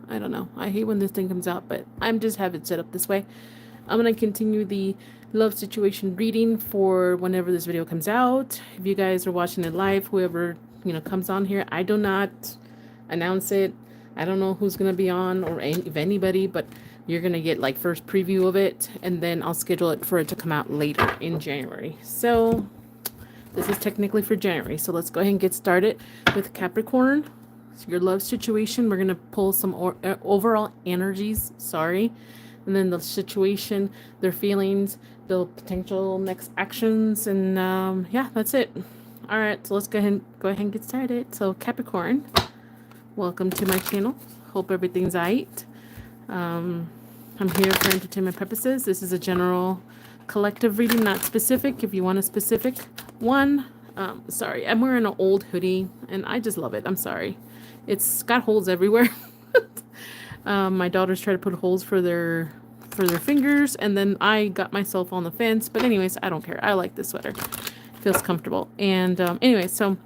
I don't know. I hate when this thing comes out, but I'm just have it set up this way. I'm going to continue the love situation reading for whenever this video comes out. If you guys are watching it live, whoever, comes on here, I do not announce it. I don't know who's going to be on or if anybody, but you're going to get like first preview of it, and then I'll schedule it for it to come out later in January. So this is technically for January. So let's go ahead and get started with Capricorn. So your love situation, we're going to pull some overall energies, sorry. And then the situation, their feelings, the potential next actions, and yeah, that's it. All right, so let's go ahead and get started. So Capricorn, welcome to my channel. Hope everything's alright. I'm here for entertainment purposes. This is a general collective reading, not specific. If you want a specific one, sorry, I'm wearing an old hoodie and I just love it. I'm sorry. It's got holes everywhere. My daughters try to put holes for their fingers, and then I got myself on the fence. But anyways, I don't care. I like this sweater. It feels comfortable. And anyway, so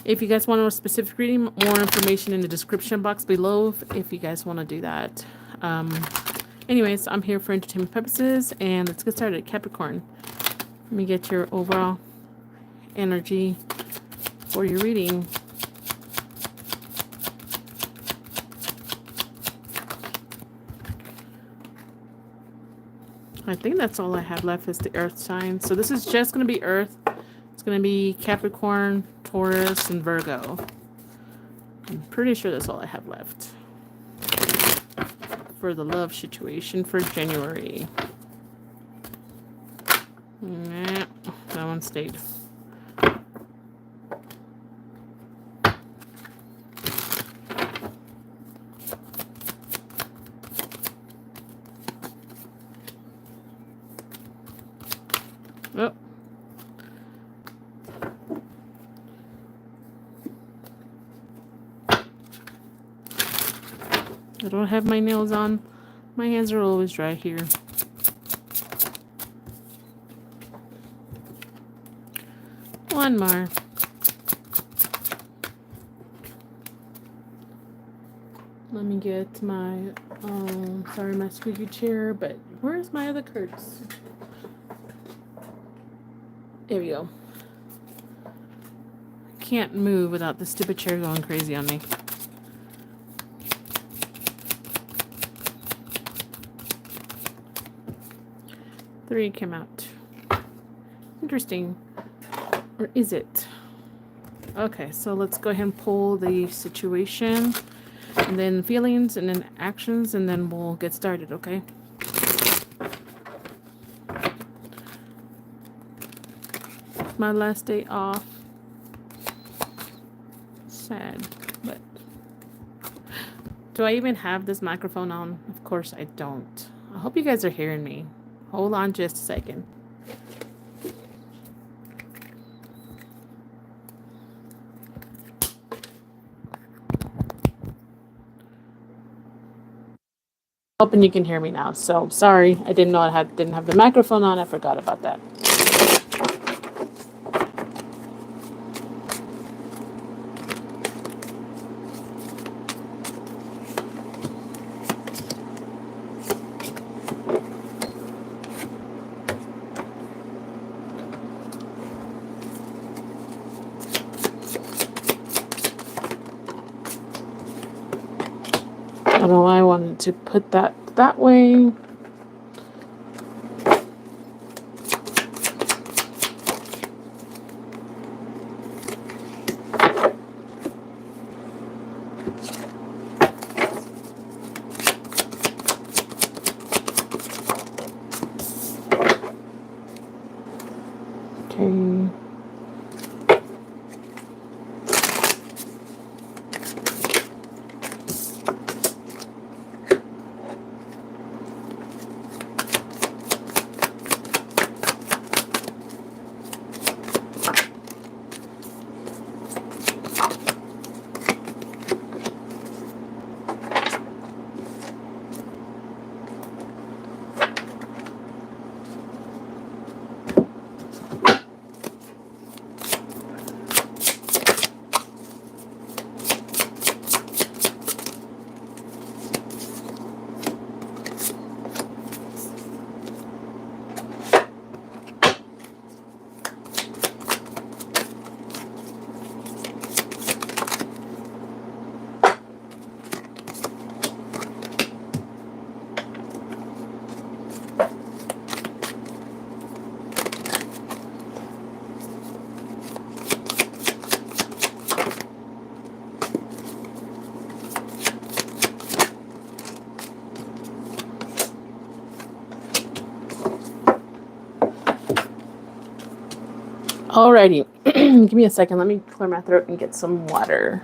if you guys want a specific reading, more information in the description box below if you guys want to do that. Anyways, I'm here for entertainment purposes, and let's get started. Capricorn, let me get your overall energy for your reading. I think that's all I have left is the earth sign. So this is just going to be earth. It's going to be Capricorn, Taurus, and Virgo. I'm pretty sure that's all I have left for the love situation for January. Nah, that one stayed. Oh. I don't have my nails on. My hands are always dry here. One more. Let me get my, sorry, my squeaky chair, but where's my other cards? There we go. Can't move without the stupid chair going crazy on me. Three came out. Interesting. Or is it? Okay, so let's go ahead and pull the situation, and then feelings, and then actions, and then we'll get started, okay? My last day off. Sad, but do I even have this microphone on? Of course I don't. I hope you guys are hearing me. Hold on just a second. Hoping you can hear me now. So sorry, I didn't know I didn't have the microphone on. I forgot about that. I don't know why I wanted to put that way. Okay. Alrighty. Give me a second. Let me clear my throat and get some water.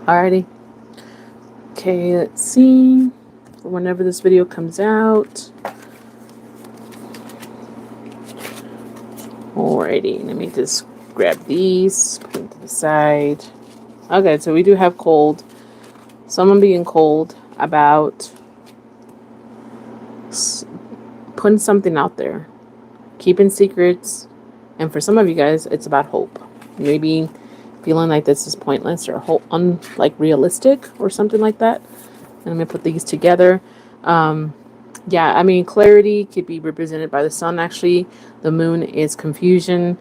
Alrighty. Okay, let's see. Whenever this video comes out. Alrighty, let me just grab these, put them to the side. Okay, so we do have cold. Someone being cold about putting something out there, keeping secrets, and for some of you guys, it's about hope. Maybe feeling like this is pointless or like realistic or something like that. And I'm gonna put these together. Yeah, I mean, clarity could be represented by the sun. Actually, the moon is confusion.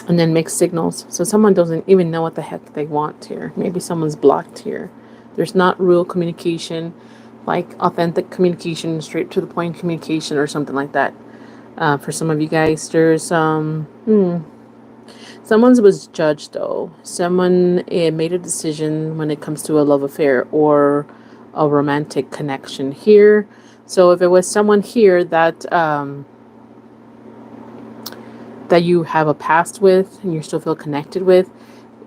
And then mixed signals. So someone doesn't even know what the heck they want here. Maybe someone's blocked here. There's not real communication, like authentic communication, straight to the point communication or something like that. For some of you guys, there's someone was judged though. Someone made a decision when it comes to a love affair or a romantic connection here. So if it was someone here that that you have a past with and you still feel connected with,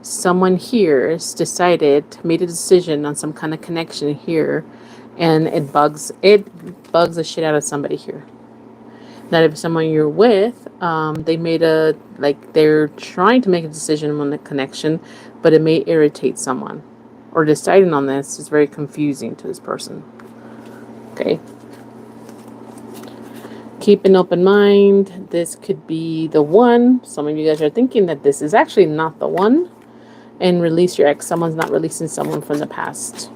someone here has made a decision on some kind of connection here, and it bugs the shit out of somebody here. That if someone you're with, they made they're trying to make a decision on the connection, but it may irritate someone, or deciding on this is very confusing to this person. Okay. Keep an open mind. This could be the one. Some of you guys are thinking that this is actually not the one. And release your ex. Someone's not releasing someone from the past.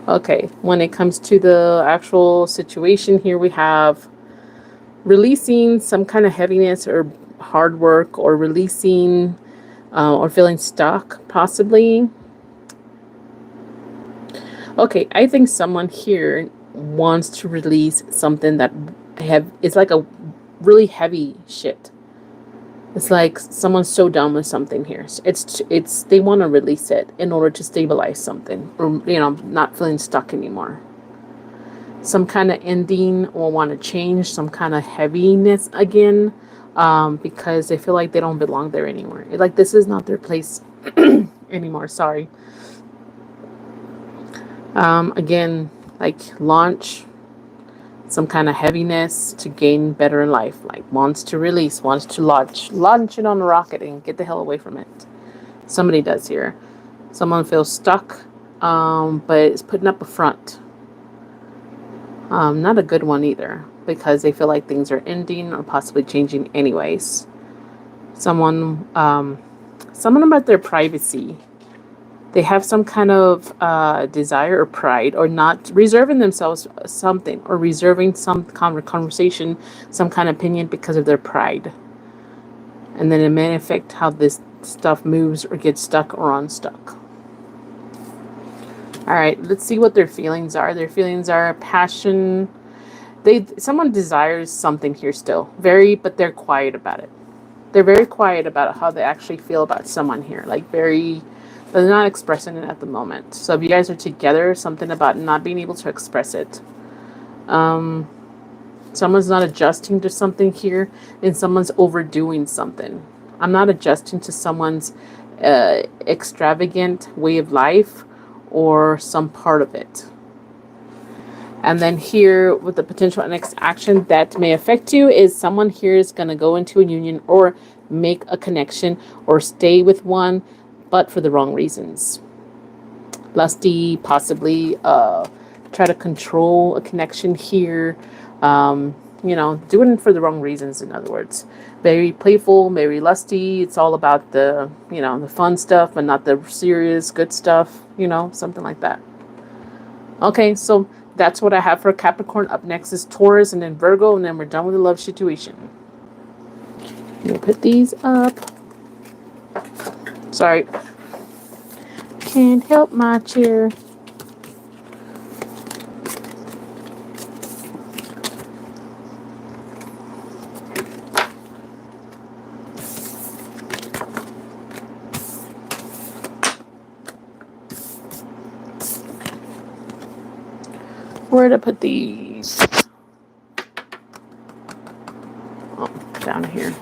Okay. When it comes to the actual situation here, we have releasing some kind of heaviness or hard work, or releasing or feeling stuck, possibly. Okay. I think someone here wants to release something that it's like a really heavy shit. It's like someone's so done with something here. It's they want to release it in order to stabilize something, or not feeling stuck anymore. Some kind of ending, or want to change some kind of heaviness again, because they feel like they don't belong there anymore. Like this is not their place anymore. Sorry. Again, like launch some kind of heaviness to gain better in life, like wants to release, wants to launch it on a rocket and get the hell away from it. Somebody does here. Someone feels stuck, but is putting up a front. Not a good one either, because they feel like things are ending or possibly changing anyways. Someone about their privacy. They have some kind of desire or pride, or not reserving themselves something, or reserving some conversation, some kind of opinion because of their pride. And then it may affect how this stuff moves or gets stuck or unstuck. All right, let's see what their feelings are. Their feelings are passion. Someone desires something here still, but they're quiet about it. They're very quiet about how they actually feel about someone here, like very. But they're not expressing it at the moment. So if you guys are together, something about not being able to express it. Someone's not adjusting to something here, and someone's overdoing something. I'm not adjusting to someone's extravagant way of life or some part of it. And then here, with the potential next action that may affect you, is someone here is going to go into a union or make a connection or stay with one, but for the wrong reasons. Lusty, possibly try to control a connection here. Doing it for the wrong reasons, in other words. Very playful, very lusty. It's all about the fun stuff, but not the serious, good stuff, something like that. Okay, so that's what I have for Capricorn. Up next is Taurus, and then Virgo, and then we're done with the love situation. I'm going to put these up. Sorry. Can't help my chair. Where to put these? Oh, down here.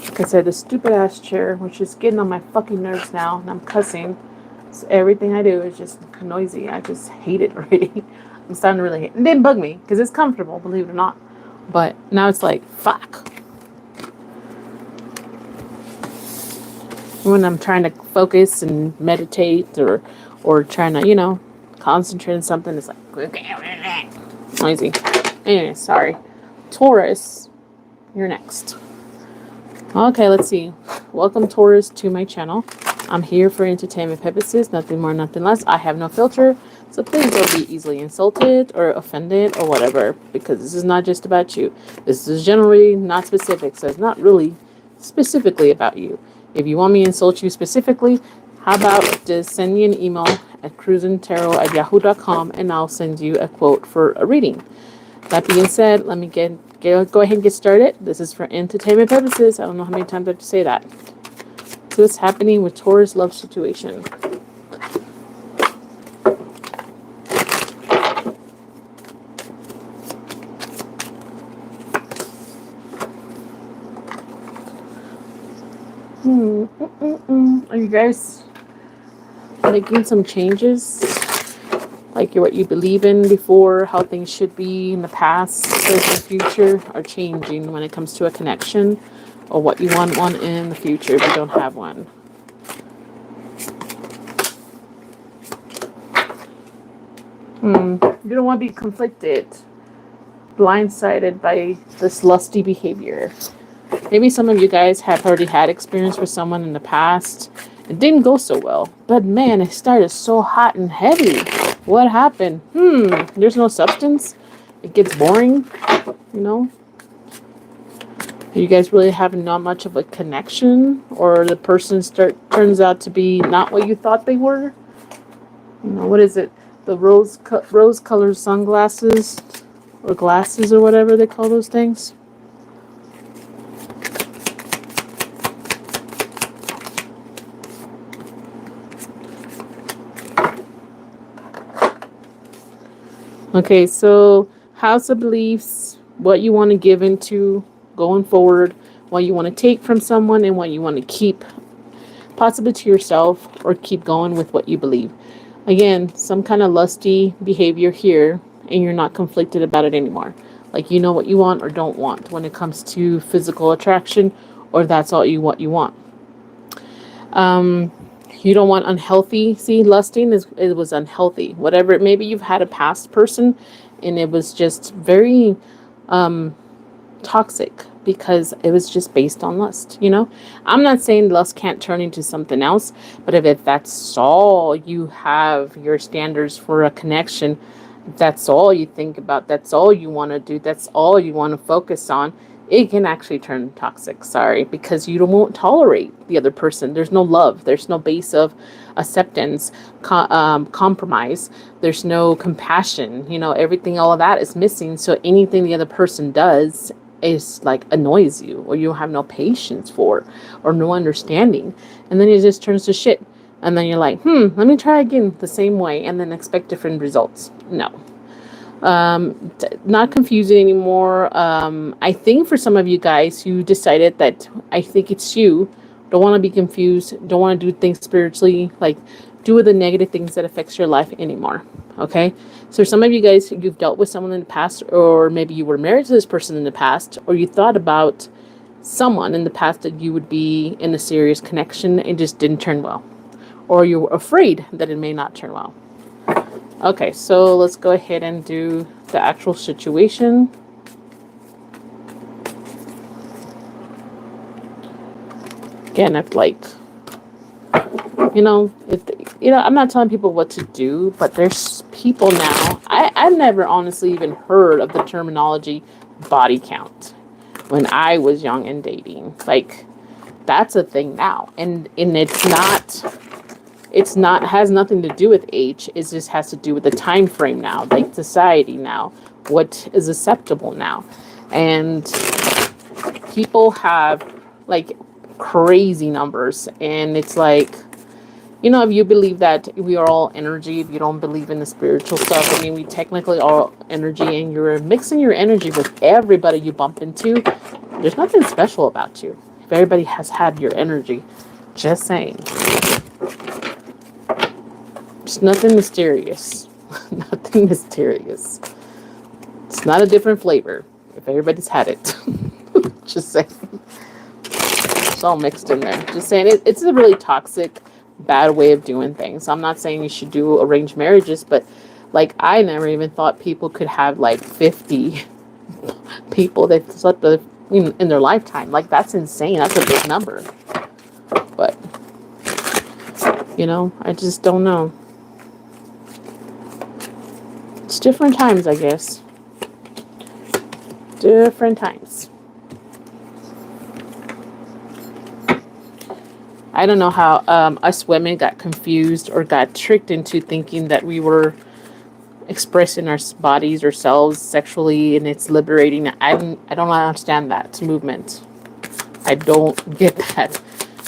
Like I said, the stupid ass chair, which is getting on my fucking nerves now, and I'm cussing. So everything I do is just noisy. I just hate it already. I'm starting to really hate it. It didn't bug me because it's comfortable, believe it or not. But now it's like, fuck. When I'm trying to focus and meditate or trying to, you know, concentrate on something, it's like noisy. Anyway, sorry. Taurus, you're next. Okay, let's see. Welcome, Taurus, to my channel. I'm here for entertainment purposes, nothing more, nothing less. I have no filter, so please don't be easily insulted or offended or whatever, because this is not just about you. This is generally not specific, so it's not really specifically about you. If you want me to insult you specifically, how about just send me an email at cruisintarot@yahoo.com and I'll send you a quote for a reading. That being said, let me go ahead and get started. This is for entertainment purposes. I don't know how many times I have to say that. So what's happening with Taurus love situation? Are you guys making some changes? Like what you believe in before, how things should be in the past, present, future are changing when it comes to a connection, or what you want one in the future if you don't have one. You don't want to be conflicted, blindsided by this lusty behavior. Maybe some of you guys have already had experience with someone in the past. It didn't go so well, but man, it started so hot and heavy. What happened? There's no substance. It gets boring, you know? You guys really have not much of a connection, or the person turns out to be not what you thought they were. You know, what is it? The rose-colored sunglasses or glasses or whatever they call those things. Okay, so house of beliefs, what you want to give into going forward, what you want to take from someone, and what you want to keep possibly to yourself, or keep going with what you believe. Again, some kind of lusty behavior here, and you're not conflicted about it anymore. Like, you know what you want or don't want when it comes to physical attraction, or that's all what you want. You don't want unhealthy. See, lusting it was unhealthy. Whatever, maybe you've had a past person and it was just very toxic because it was just based on lust, you know? I'm not saying lust can't turn into something else, but if that's all you have, your standards for a connection, that's all you think about, that's all you want to do, that's all you want to focus on, it can actually turn toxic, because you won't tolerate the other person. There's no love. There's no base of acceptance, compromise. There's no compassion. You know, everything, all of that is missing. So anything the other person does is like annoys you, or you have no patience for, or no understanding. And then it just turns to shit. And then you're like, let me try again the same way and then expect different results. No. Not confusing anymore. I think for some of you guys, you decided that, I think it's you, don't want to be confused, don't want to do things spiritually, like do the negative things that affects your life anymore. Okay, so some of you guys, you've dealt with someone in the past, or maybe you were married to this person in the past, or you thought about someone in the past that you would be in a serious connection and just didn't turn well, or you were afraid that it may not turn well. Okay, so let's go ahead and do the actual situation. Again, I'm not telling people what to do, but there's people now. I've never honestly even heard of the terminology body count when I was young and dating. Like, that's a thing now. And it's not It's not, has nothing to do with age. It just has to do with the time frame now, like society now, what is acceptable now. And people have like crazy numbers, and it's like, you know, if you believe that we are all energy, if you don't believe in the spiritual stuff, I mean, we technically are energy, and you're mixing your energy with everybody you bump into. There's nothing special about you. If everybody has had your energy, just saying. It's nothing mysterious. Nothing mysterious. It's not a different flavor. If everybody's had it. Just saying. It's all mixed in there. Just saying, it's a really toxic, bad way of doing things. I'm not saying you should do arranged marriages, but like, I never even thought people could have like 50 people they've slept with in their lifetime. Like, that's insane. That's a big number. But, you know, I just don't know. It's different times, I guess. Different times. I don't know how us women got confused or got tricked into thinking that we were expressing our bodies, ourselves sexually, and it's liberating. I don't understand that movement. I don't get that.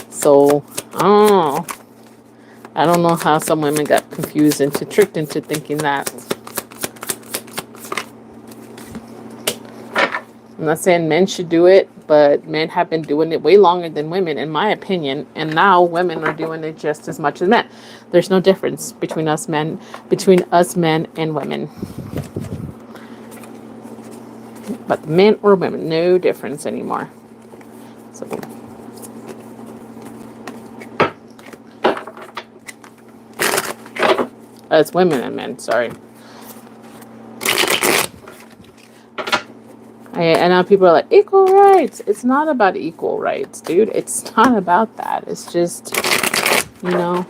So, I don't know how some women got confused and tricked into thinking that. I'm not saying men should do it, but men have been doing it way longer than women, in my opinion. And now women are doing it just as much as men. There's no difference between us men and women. But men or women, no difference anymore. So, it's women and men, sorry. I know people are like, equal rights. It's not about equal rights, dude. It's not about that. It's just, you know,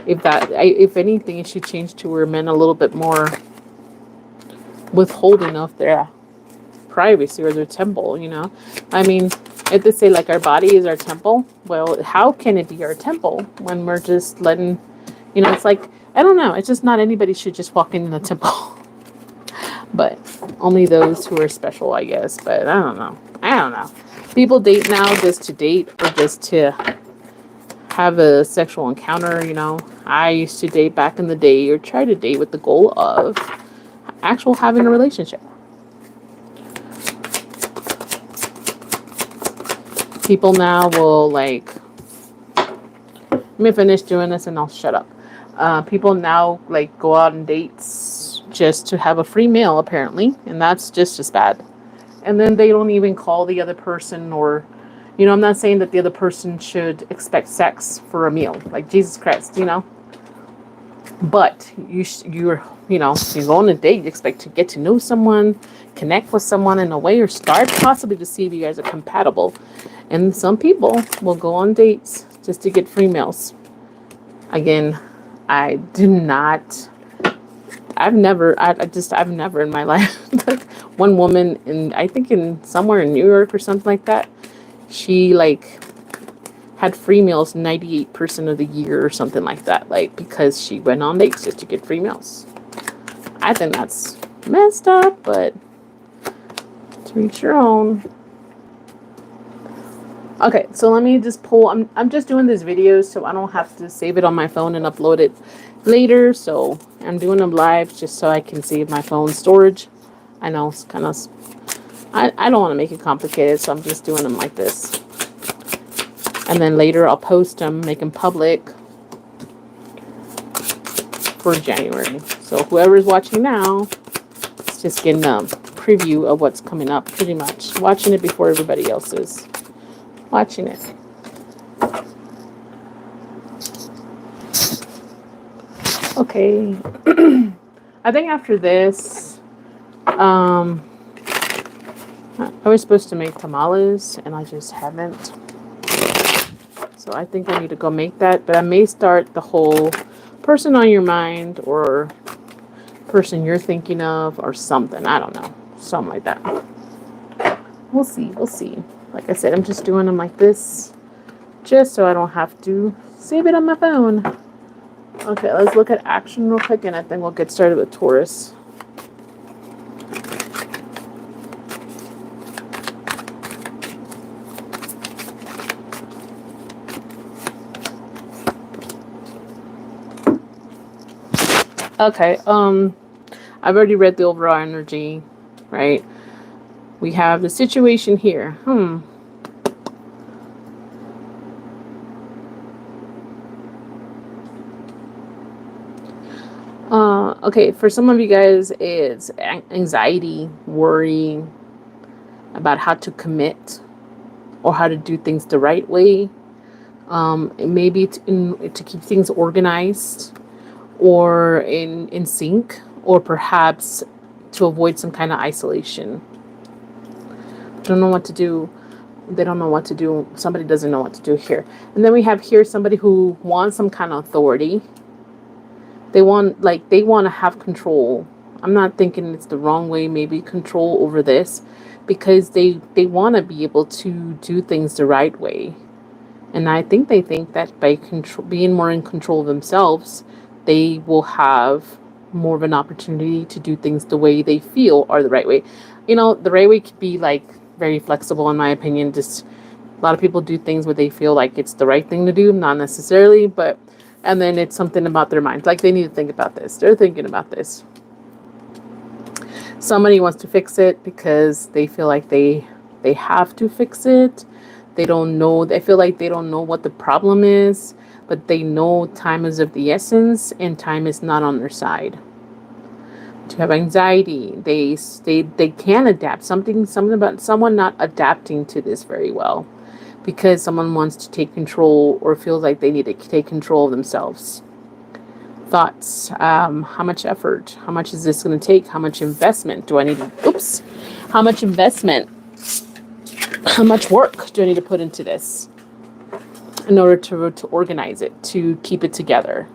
if anything, it should change to where men a little bit more withholding of their privacy or their temple, you know. I mean, if they say like our body is our temple, well, how can it be our temple when we're just letting, you know, it's like, I don't know. It's just not anybody should just walk in the temple. But only those who are special, I guess. But I don't know. People date now just to date or just to have a sexual encounter, you know. I used to date back in the day, or try to date with the goal of actual having a relationship. People now will like, let me finish doing this and I'll shut up. People now like go out on dates just to have a free meal, apparently, and that's just as bad. And then they don't even call the other person, or, you know, I'm not saying that the other person should expect sex for a meal, like Jesus Christ, you know. But you go on a date, you expect to get to know someone, connect with someone in a way, or start possibly to see if you guys are compatible. And some people will go on dates just to get free meals. Again, I've never in my life, like, one woman I think somewhere in New York or something like that, she like had free meals 98% of the year or something like that, like, because she went on dates just to get free meals. I think that's messed up, but to each your own. Okay, so let me just pull, I'm just doing this video so I don't have to save it on my phone and upload it later. So I'm doing them live just so I can save my phone storage. I know it's kind of, I don't want to make it complicated, so I'm just doing them like this. And then later I'll post them, make them public for January. So whoever's watching now, it's just getting a preview of what's coming up, pretty much. Watching it before everybody else is watching it. Okay. I think after this, I was supposed to make tamales and I just haven't. So I think I need to go make that, but I may start the whole person on your mind or person you're thinking of or something. I don't know. Something like that. We'll see. We'll see. Like I said, I'm just doing them like this just so I don't have to save it on my phone. Okay, let's look at action real quick, and I think we'll get started with Taurus. Okay, I've already read the overall energy, right? We have the situation here. Okay, for some of you guys, it's anxiety, worry about how to commit or how to do things the right way. Maybe to keep things organized or in sync, or perhaps to avoid some kind of isolation. Don't know what to do. They don't know what to do. Somebody doesn't know what to do here. And then we have here somebody who wants some kind of authority. They want to have control. I'm not thinking it's the wrong way, maybe control over this, because they want to be able to do things the right way. And I think they think that by being more in control of themselves, they will have more of an opportunity to do things the way they feel are the right way. You know, the right way could be like very flexible, in my opinion. Just a lot of people do things where they feel like it's the right thing to do, not necessarily, but and then it's something about their mind. Like they need to think about this. They're thinking about this. Somebody wants to fix it because they feel like they have to fix it. They don't know. They feel like they don't know what the problem is, but they know time is of the essence and time is not on their side. To have anxiety, they can adapt. Something about someone not adapting to this very well, because someone wants to take control or feels like they need to take control of themselves. Thoughts, how much effort, how much is this going to take, how much investment do I need to, how much investment, how much work do I need to put into this in order to organize it, to keep it together.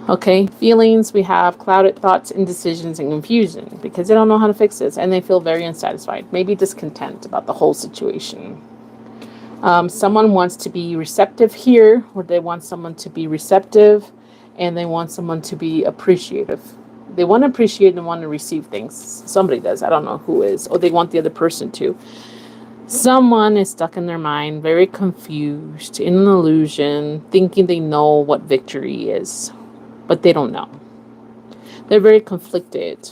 Okay, feelings, we have clouded thoughts, indecisions, and confusion because they don't know how to fix this and they feel very unsatisfied, maybe discontent about the whole situation. Someone wants to be receptive here, or they want someone to be receptive, and they want someone to be appreciative. They want to appreciate and want to receive things. Somebody does. I don't know who is. Or they want the other person to. Someone is stuck in their mind, very confused, in an illusion, thinking they know what victory is, but they don't know. They're very conflicted.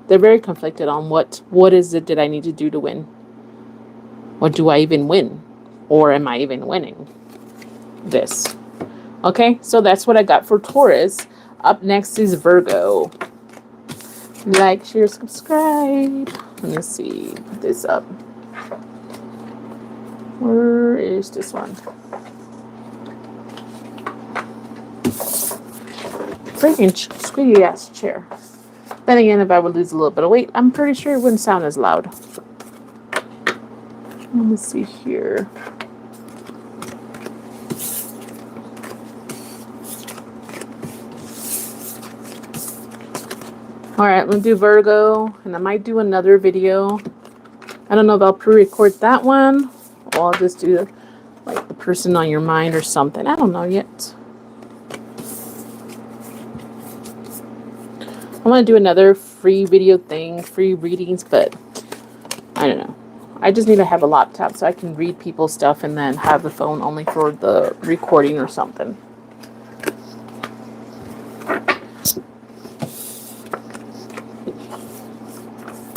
They're very conflicted on what is it that I need to do to win? Or do I even win? Or am I even winning this? Okay, so that's what I got for Taurus. Up next is Virgo. Like, share, subscribe. Let me see. Put this up. Where is this one? Freaking squeaky ass chair. Then again, if I would lose a little bit of weight, I'm pretty sure it wouldn't sound as loud. Let me see here. Alright, I'm going to do Virgo, and I might do another video. I don't know if I'll pre-record that one, or I'll just do like the person on your mind or something. I don't know yet. I want to do another free video thing, free readings, but I don't know. I just need to have a laptop so I can read people's stuff and then have the phone only for the recording or something.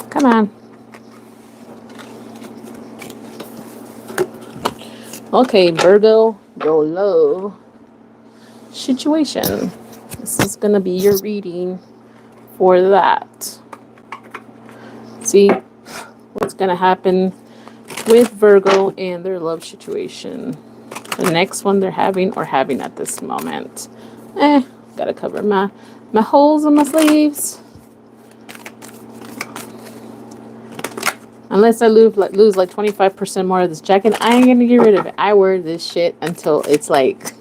Come on. Okay, Virgo, your love situation. This is going to be your reading for that. See what's going to happen with Virgo and their love situation. The next one they're having or having at this moment. Gotta cover my holes in my sleeves. Unless I lose like 25% more of this jacket, I ain't gonna get rid of it. I wear this shit until it's like,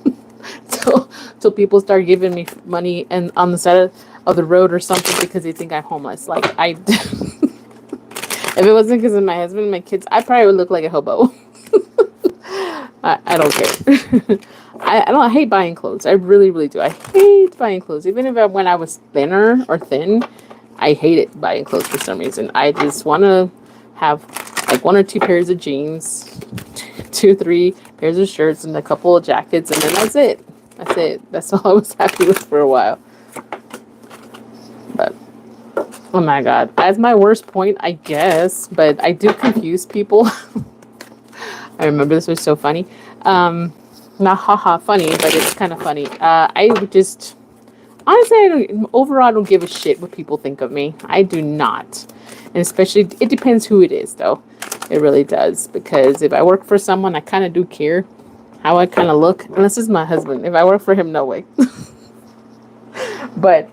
till people start giving me money and on the side of the road or something because they think I'm homeless. Like if it wasn't because of my husband and my kids, I probably would look like a hobo. I don't care. I hate buying clothes. I really, really do. I hate buying clothes. Even if when I was thinner or thin, I hated buying clothes for some reason. I just want to have like 1 or 2 pairs of jeans, 2, 3 pairs of shirts, and a couple of jackets, and then that's it. That's it. That's all I was happy with for a while. But oh my god, that's my worst point, I guess. But I do confuse people. I remember this was so funny. Not haha funny, but it's kind of funny. I would just honestly, overall, I don't give a shit what people think of me. I do not, and especially it depends who it is, though. It really does, because if I work for someone, I kind of do care how I kind of look. Unless it's my husband. If I work for him, no way. But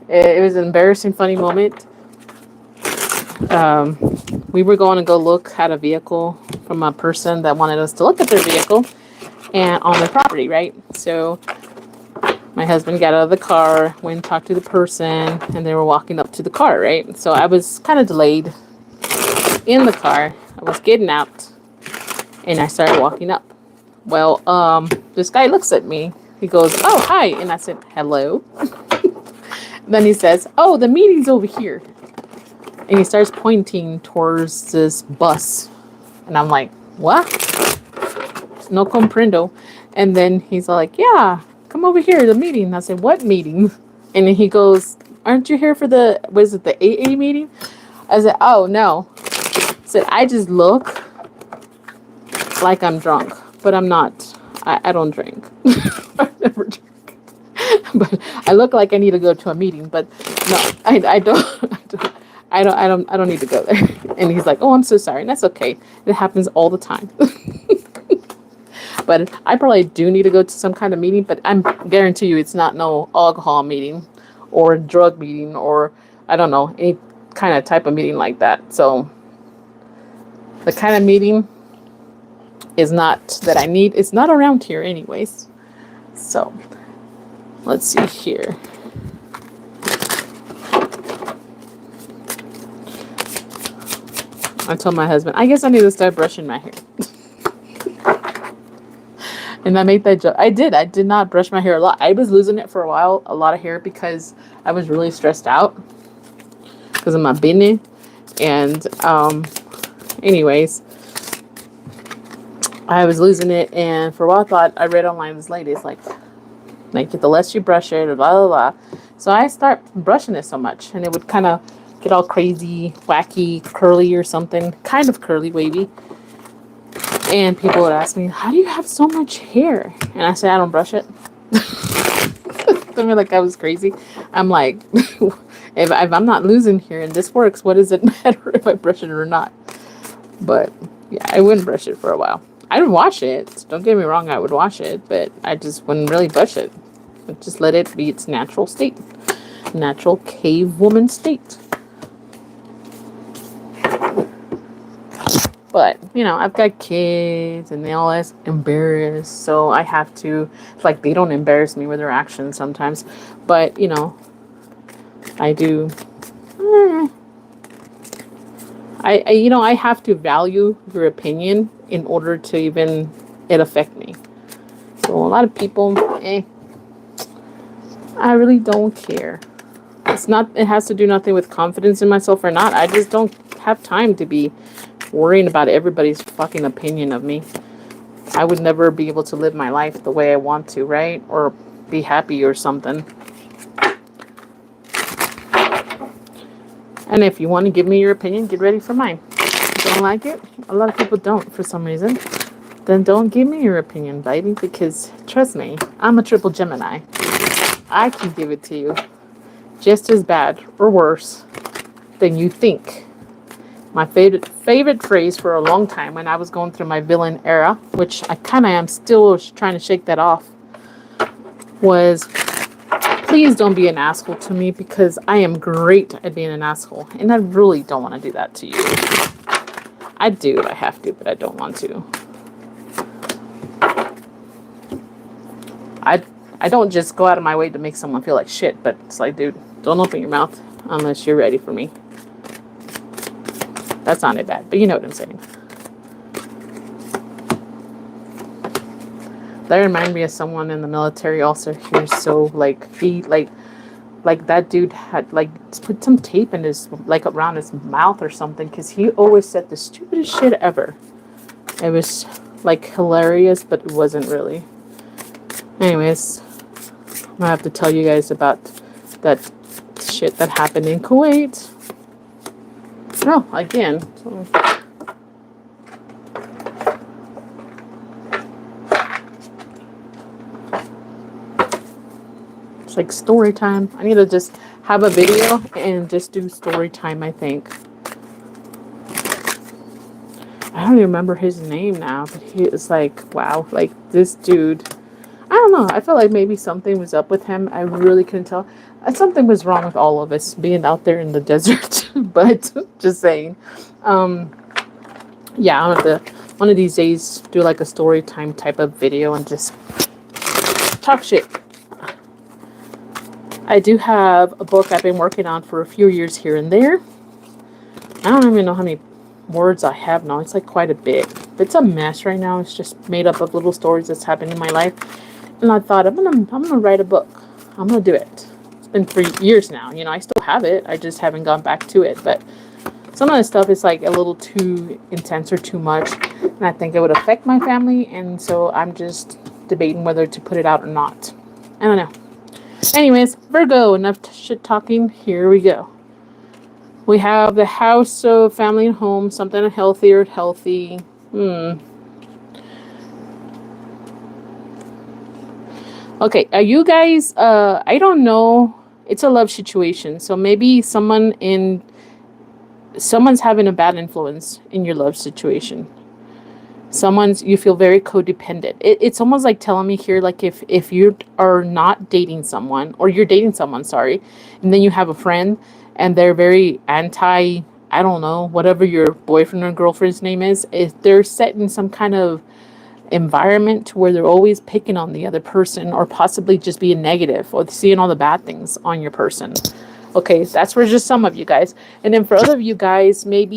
it was an embarrassing, funny moment. We were going to go look at a vehicle from a person that wanted us to look at their vehicle and on their property, right? So my husband got out of the car, went and talked to the person, and they were walking up to the car, right? So I was kind of delayed in the car. I was getting out, and I started walking up. Well, this guy looks at me. He goes, "Oh, hi," and I said, "Hello." Then he says, "Oh, the meeting's over here." And he starts pointing towards this bus. And I'm like, "What? No comprendo." And then he's like, "Yeah, come over here, the meeting." And I said, "What meeting?" And then he goes, "Aren't you here for the AA meeting?" I said, "Oh, no." I said, "I just look like I'm drunk, but I'm not. I don't drink." I never drink. But I look like I need to go to a meeting, but no, I don't. I don't need to go there. And he's like, "Oh, I'm so sorry." And that's okay. It happens all the time. But I probably do need to go to some kind of meeting, but I'm guarantee you it's not no alcohol meeting or drug meeting or I don't know, any kind of type of meeting like that. So the kind of meeting is not that I need. It's not around here anyways. So let's see here. I told my husband, I guess I need to start brushing my hair. And I made that joke. I did not brush my hair a lot. I was losing it for a while, a lot of hair, because I was really stressed out because of my business. And anyways, I was losing it, and for a while I read online this lady, it's like the less you brush it, blah blah blah. So I start brushing it so much, and it would kind of get all crazy, wacky, curly or something, kind of curly, wavy. And people would ask me, "How do you have so much hair?" And I say, "I don't brush it." I mean, like I was crazy. I'm like, if I'm not losing hair and this works, what does it matter if I brush it or not? But yeah, I wouldn't brush it for a while. I would wash it. Don't get me wrong, I would wash it, but I just wouldn't really brush it. I'd just let it be its natural state, natural cave woman state. But, you know, I've got kids and they all ask embarrassed. So I have to, it's like they don't embarrass me with their actions sometimes. But, you know, I do. I have to value your opinion in order to even it affect me. So a lot of people, I really don't care. It has to do nothing with confidence in myself or not. I just don't have time to be worrying about everybody's fucking opinion of me. I would never be able to live my life the way I want to, right? Or be happy or something. And if you want to give me your opinion, get ready for mine. If you don't like it? A lot of people don't for some reason. Then don't give me your opinion, baby, because trust me, I'm a triple Gemini. I can give it to you just as bad or worse than you think. My favorite phrase for a long time when I was going through my villain era, which I kind of am still trying to shake that off, was, "Please don't be an asshole to me because I am great at being an asshole. And I really don't want to do that to you." I do if I have to, but I don't want to. I don't just go out of my way to make someone feel like shit, but it's like, dude, don't open your mouth unless you're ready for me. That sounded bad, but you know what I'm saying. That reminded me of someone in the military also here. So like he like that dude had like put some tape in his like around his mouth or something, because he always said the stupidest shit ever. It was like hilarious, but it wasn't really. Anyways, I'm gonna have to tell you guys about that shit that happened in Kuwait. Oh, again. It's like story time. I need to just have a video and just do story time, I think. I don't even remember his name now, but he is like, wow, like this dude. I don't know. I felt like maybe something was up with him. I really couldn't tell. Something was wrong with all of us being out there in the desert, but just saying. Yeah, I'll have to, one of these days, do like a story time type of video and just talk shit. I do have a book I've been working on for a few years here and there. I don't even know how many words I have now. It's like quite a bit. It's a mess right now. It's just made up of little stories that's happened in my life. And I thought, I'm gonna write a book. I'm gonna do it. It's been 3 years now. You know, I still have it. I just haven't gone back to it. But some of the stuff is like a little too intense or too much. And I think it would affect my family. And so I'm just debating whether to put it out or not. I don't know. Anyways, Virgo, enough shit talking. Here we go. We have the house of family and home, something healthier, healthy. Okay, are you guys, I don't know. It's a love situation. So maybe someone's having a bad influence in your love situation. You feel very codependent. It's almost like telling me here, like if you are not dating someone, or you're dating someone, sorry, and then you have a friend and they're very anti, I don't know, whatever your boyfriend or girlfriend's name is, if they're set in some kind of environment where they're always picking on the other person, or possibly just being negative or seeing all the bad things on your person. Okay, that's for just some of you guys. And then for other of you guys, maybe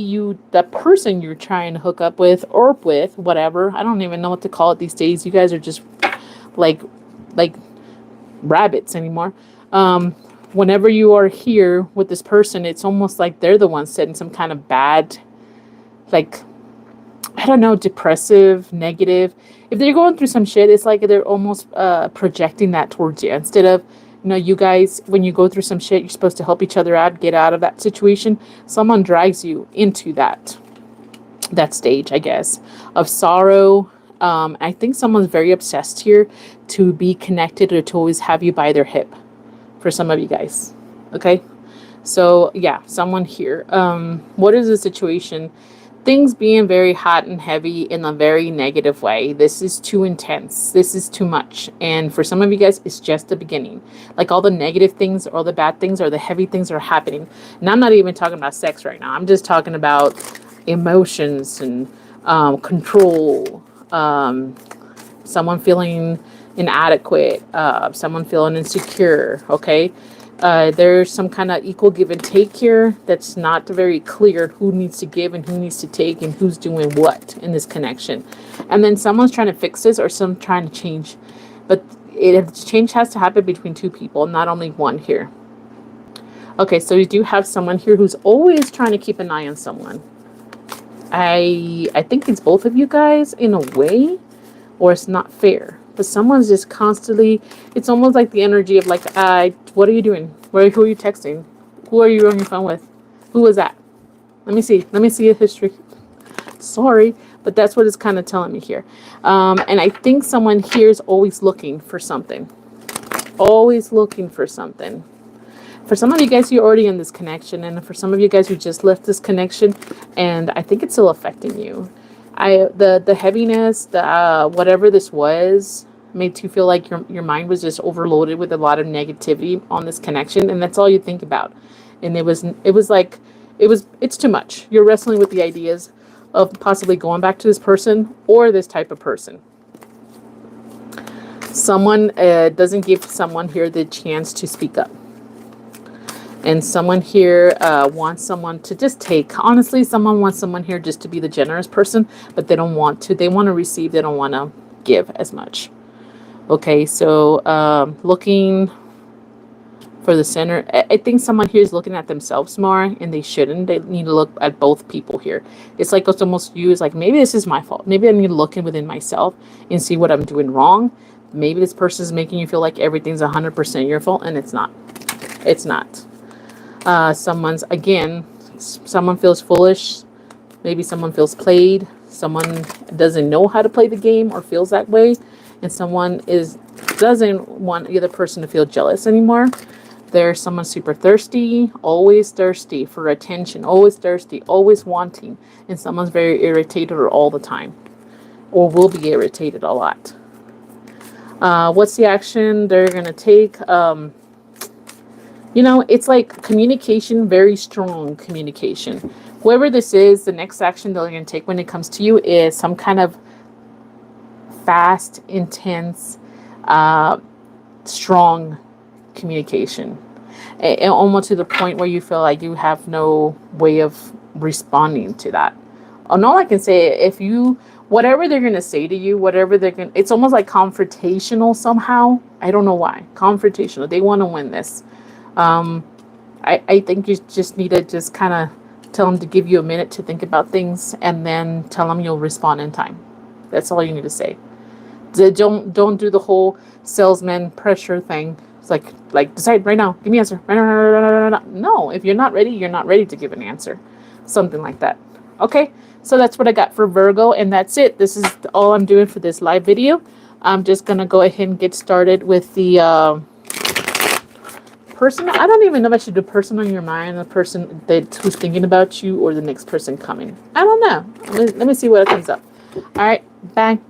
that person you're trying to hook up with, or with, whatever. I don't even know what to call it these days. You guys are just like rabbits anymore. Whenever you are here with this person, it's almost like they're the ones setting some kind of bad, like, I don't know, depressive, negative. If they're going through some shit, it's like they're almost projecting that towards you. Instead of, you know, you guys, when you go through some shit, you're supposed to help each other out, get out of that situation. Someone drags you into that stage, I guess, of sorrow. I think someone's very obsessed here to be connected, or to always have you by their hip, for some of you guys. Okay, so yeah, someone here. What is the situation? Things being very hot and heavy in a very negative way. This is too intense. This is too much. And for some of you guys, it's just the beginning. Like all the negative things, or the bad things, or the heavy things are happening. And I'm not even talking about sex right now. I'm just talking about emotions and control. Someone feeling inadequate. Someone feeling insecure. Okay. There's some kind of equal give and take here that's not very clear who needs to give and who needs to take and who's doing what in this connection. And then someone's trying to fix this, or some trying to change. But change has to happen between two people, not only one here. Okay, so you do have someone here who's always trying to keep an eye on someone. I think it's both of you guys in a way, or it's not fair. But someone's just constantly, it's almost like the energy of like, what are you doing? Who are you texting? Who are you on your phone with? Who was that? Let me see a history. Sorry, but that's what it's kind of telling me here. And I think someone here is always looking for something. Always looking for something. For some of you guys, you're already in this connection. And for some of you guys who just left this connection, and I think it's still affecting you. The heaviness, whatever this was, made you feel like your mind was just overloaded with a lot of negativity on this connection, and that's all you think about. And it's too much. You're wrestling with the ideas of possibly going back to this person or this type of person. Someone doesn't give someone here the chance to speak up. And someone here wants someone to just take. Honestly, someone wants someone here just to be the generous person, but they don't want to. They want to receive. They don't want to give as much. Okay, so looking for the center. I think someone here is looking at themselves more, and they shouldn't. They need to look at both people here. It's like it's almost you is like, maybe this is my fault. Maybe I need to look in within myself and see what I'm doing wrong. Maybe this person is making you feel like everything's 100% your fault, and it's not. It's not. Someone feels foolish. Maybe someone feels played. Someone doesn't know how to play the game or feels that way, and someone doesn't want the other person to feel jealous anymore. There's someone super thirsty, always thirsty for attention, always thirsty, always wanting, and someone's very irritated all the time, or will be irritated a lot. What's the action they're gonna take? It's like communication, very strong communication. Whoever this is, the next action they're going to take when it comes to you is some kind of fast, intense, strong communication. And almost to the point where you feel like you have no way of responding to that. And all I can say, whatever they're going to say to you, it's almost like confrontational somehow. I don't know why. Confrontational. They want to win this. I think you just need to just kind of tell them to give you a minute to think about things, and then tell them you'll respond in time. That's all you need to say. Don't do the whole salesman pressure thing. It's like decide right now. Give me an answer. No, if you're not ready, you're not ready to give an answer. Something like that. Okay, so that's what I got for Virgo, and that's it. This is all I'm doing for this live video. I'm just gonna go ahead and get started with the person. I don't even know if I should do person on your mind, the person who's thinking about you, or the next person coming. I don't know. Let me see what comes up. All right, bye.